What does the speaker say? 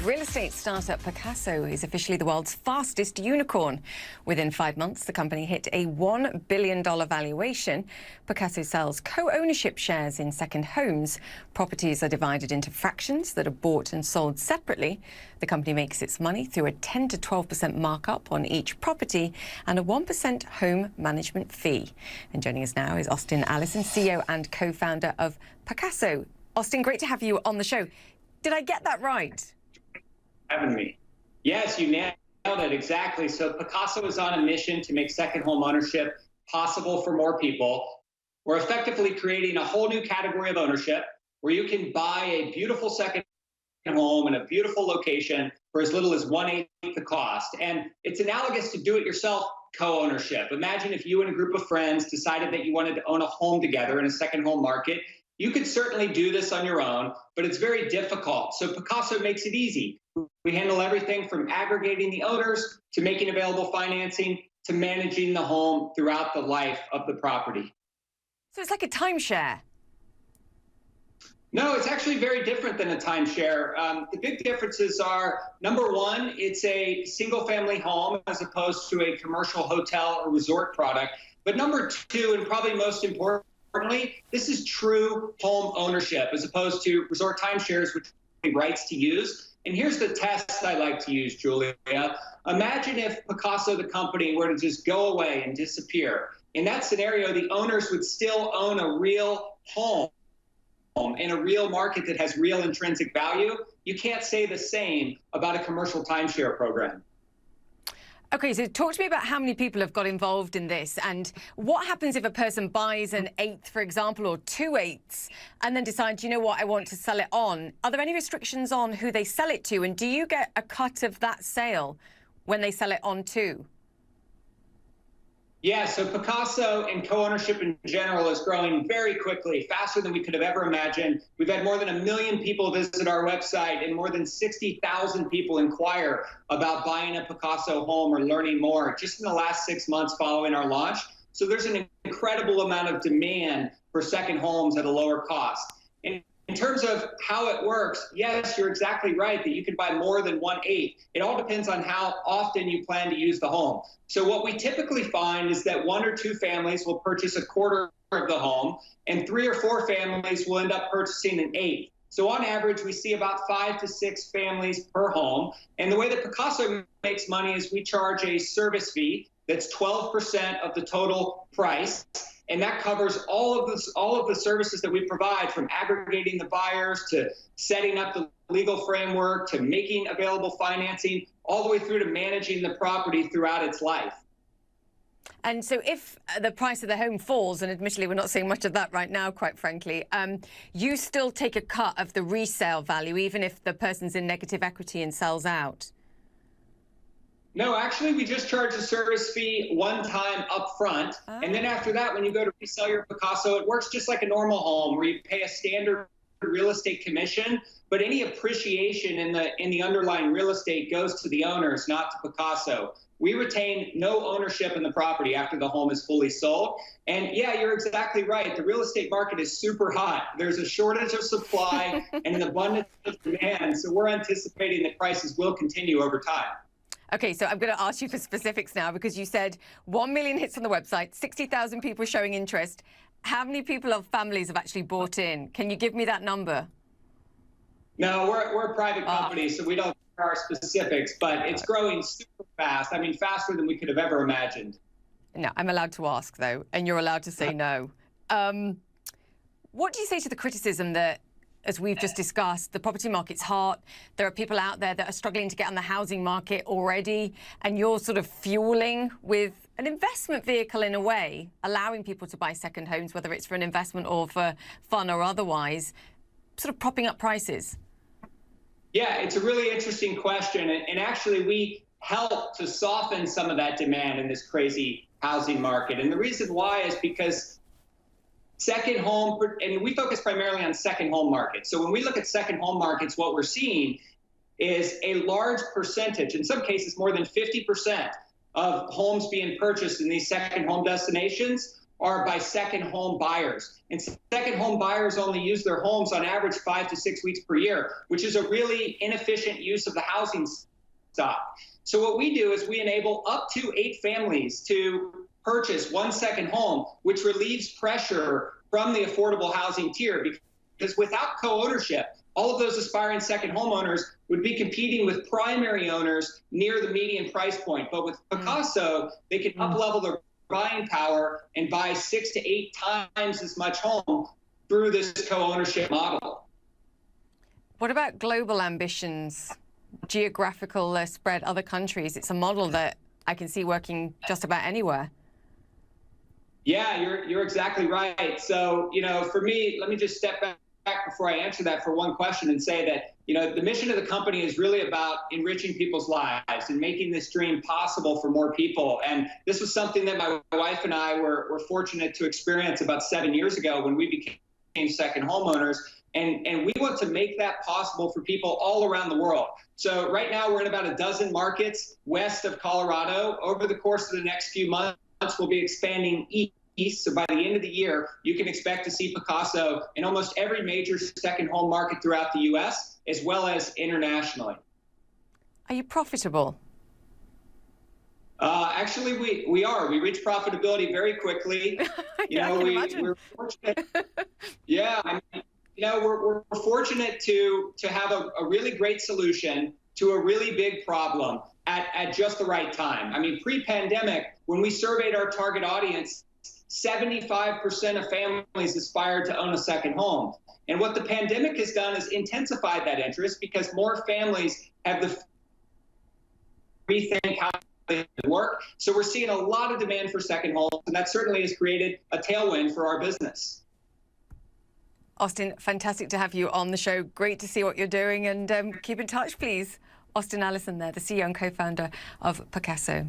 Real estate startup Pacaso is officially the world's fastest unicorn. Within 5 months, the company hit a $1 billion valuation. Pacaso sells co-ownership shares in second homes. Properties are divided into fractions that are bought and sold separately. The company makes its money through a 10 to 12% markup on each property and a 1% home management fee. And joining us now is Austin Allison, CEO and co-founder of Pacaso. Austin, great to have you on the show. Did I get that right? Having me. Yes, you nailed it exactly. So Pacaso is on a mission to make second home ownership possible for more people. We're effectively creating a whole new category of ownership where you can buy a beautiful second home in a beautiful location for as little as 1/8 the cost. And it's analogous to do-it-yourself co-ownership. Imagine if you and a group of friends decided that you wanted to own a home together in a second home market. You could certainly do this on your own, but it's very difficult. So Pacaso makes it easy. We handle everything from aggregating the owners to making available financing to managing the home throughout the life of the property. So it's like a timeshare. No, it's actually very different than a timeshare. The big differences are, number one, it's a single family home as opposed to a commercial hotel or resort product. But number two, and probably most importantly, this is true home ownership as opposed to resort timeshares, which have rights to use. And here's the test I like to use, Julia. Imagine if Pacaso, the company, were to just go away and disappear. In that scenario, the owners would still own a real home in a real market that has real intrinsic value. You can't say the same about a commercial timeshare program. Okay, so talk to me about how many people have got involved in this and what happens if a person buys an eighth, for example, or 2/8 and then decides, you know what, I want to sell it on. Are there any restrictions on who they sell it to? And do you get a cut of that sale when they sell it on too? Yeah, so Pacaso and co-ownership in general is growing very quickly, faster than we could have ever imagined. We've had more than 1 million people visit our website and more than 60,000 people inquire about buying a Pacaso home or learning more just in the last 6 months following our launch. So there's an incredible amount of demand for second homes at a lower cost. And in terms of how it works, yes, you're exactly right that you can buy more than 1/8. It all depends on how often you plan to use the home. So what we typically find is that 1 or 2 families will purchase 1/4 of the home, and 3 or 4 families will end up purchasing 1/8. So on average, we see about 5 to 6 families per home. And the way that Pacaso makes money is we charge a service fee that's 12% of the total price. And that covers all of the services that we provide, from aggregating the buyers to setting up the legal framework to making available financing, all the way through to managing the property throughout its life. And so if the price of the home falls, and admittedly we're not seeing much of that right now, quite frankly, you still take a cut of the resale value, even if the person's in negative equity and sells out? No, actually, we just charge a service fee one time up front. And then after that, when you go to resell your Pacaso, it works just like a normal home where you pay a standard real estate commission, but any appreciation in the underlying real estate goes to the owners, not to Pacaso. We retain no ownership in the property after the home is fully sold. And yeah, you're exactly right. The real estate market is super hot. There's a shortage of supply and an abundance of demand. So we're anticipating that prices will continue over time. Okay, so I'm going to ask you for specifics now, because you said 1 million hits on the website, 60,000 people showing interest. How many people of families have actually bought in? Can you give me that number? No, we're a private company, so we don't share our specifics, but it's growing super fast. I mean, faster than we could have ever imagined. No, I'm allowed to ask, though, and you're allowed to say no. What do you say to the criticism that, as we've just discussed, the property market's hot, there are people out there that are struggling to get on the housing market already, and you're sort of fueling with an investment vehicle in a way, allowing people to buy second homes, whether it's for an investment or for fun or otherwise, sort of propping up prices? Yeah, it's a really interesting question. And actually, we help to soften some of that demand in this crazy housing market. And the reason why is because second home, and we focus primarily on second home markets. So when we look at second home markets, what we're seeing is a large percentage, in some cases more than 50% of homes being purchased in these second home destinations are by second home buyers. And second home buyers only use their homes on average 5 to 6 weeks per year, which is a really inefficient use of the housing stock. So what we do is we enable up to 8 families to purchase one second home, which relieves pressure from the affordable housing tier, because without co-ownership, all of those aspiring second homeowners would be competing with primary owners near the median price point. But with Pacaso, they can up-level their buying power and buy 6 to 8 times as much home through this co-ownership model. What about global ambitions, geographical spread, other countries? It's a model that I can see working just about anywhere. Yeah, you're exactly right. So, for me, let me just step back before I answer that for one question and say that, the mission of the company is really about enriching people's lives and making this dream possible for more people. And this was something that my wife and I were fortunate to experience about 7 years ago when we became second homeowners. And we want to make that possible for people all around the world. So right now we're in about a dozen markets west of Colorado. Over the course of the next few months, we'll be expanding east. So by the end of the year, you can expect to see Pacaso in almost every major second home market throughout the U.S., as well as internationally. Are you profitable? Actually, we are. We reach profitability very quickly. We're fortunate. Yeah, we're fortunate to have a really great solution to a really big problem at just the right time. I mean, pre-pandemic, when we surveyed our target audience, 75% of families aspired to own a second home. And what the pandemic has done is intensified that interest because more families have the rethink how they work. So we're seeing a lot of demand for second homes, and that certainly has created a tailwind for our business. Austin, fantastic to have you on the show. Great to see what you're doing, and keep in touch, please. Austin Allison there, the CEO and co-founder of Pacaso.